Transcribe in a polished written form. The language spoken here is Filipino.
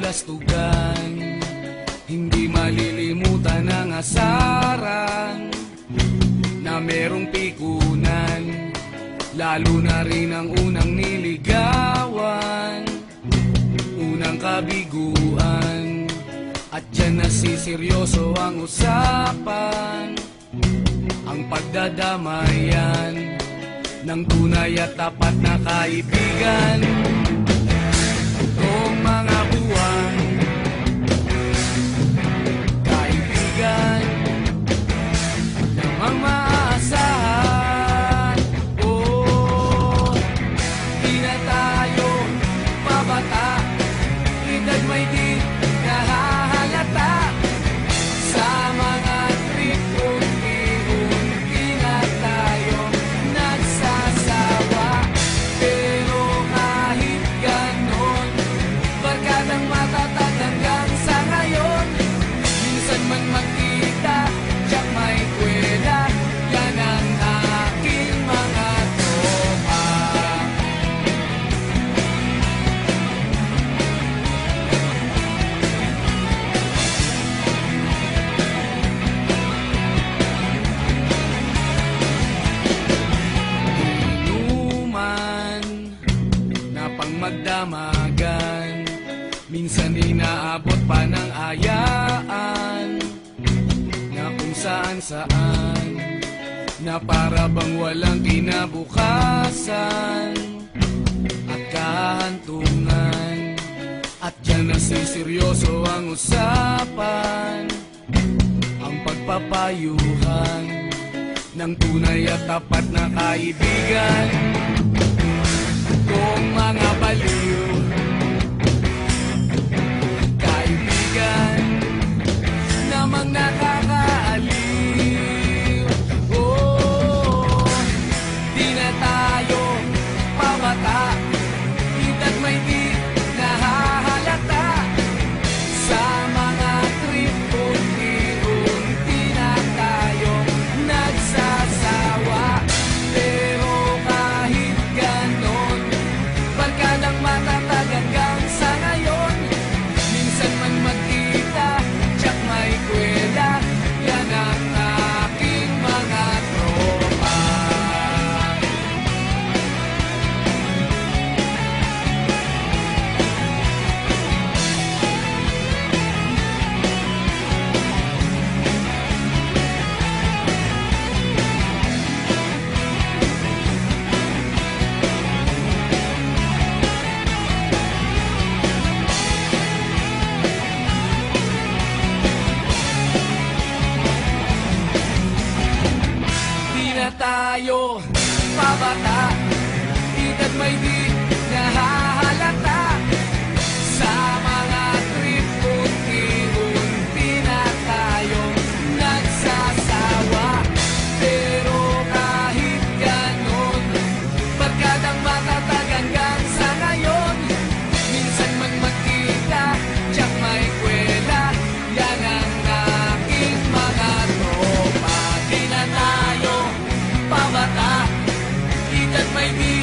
kabalastugan, hindi malilimutan ang asaran na merong pikunan, lalo na rin ang unang niligawan, unang kabiguan. At dyan nasiseryoso ang usapan, ang pagdadamayan ng tunay at tapat na kaibigan. Itong mga buwan, kaibigan, namang maaasahan. Oh, di na tayo pabata, edad may di nahahalata. Sa mga trip, unti-unti na tayo nagsasawa. Pero kahit ganon, barkadang matatag hanggang sa ngayon. Minsan man magkita, tiyak may kwela, yan ang aking mga tropa. Inuman na pang magdamagan, minsan inaabot pa ng ayaan, na kung saan-saan, na para bang walang kinabukasan at kahantungan. At dyan nasiseryoso ang usapan, ang pagpapayuhan ng tunay at tapat na kaibigan. Kung mga baliw, kaibigan, namang nakakaaliw. Oh, di na tayo pabata, edad may di nahahalata. Sa mga trip, unti-unti na tayo nagsasawa. Pero kahit ganon, barkadang matatag hanggang sa ngayon. Minsan man magkita, tiyak may kwela, yan ang aking mga tropa. Di na tayo pabata, edad may di nahahalata. Sa mga trip, unti-unti na tayo nagsasawa. Pero kahit ganon, barkadang matatag hanggang sa ngayon. Minsan man magkita, tiyak may kwela, yan ang aking mga tropa. Di na tayo pabata, edad may di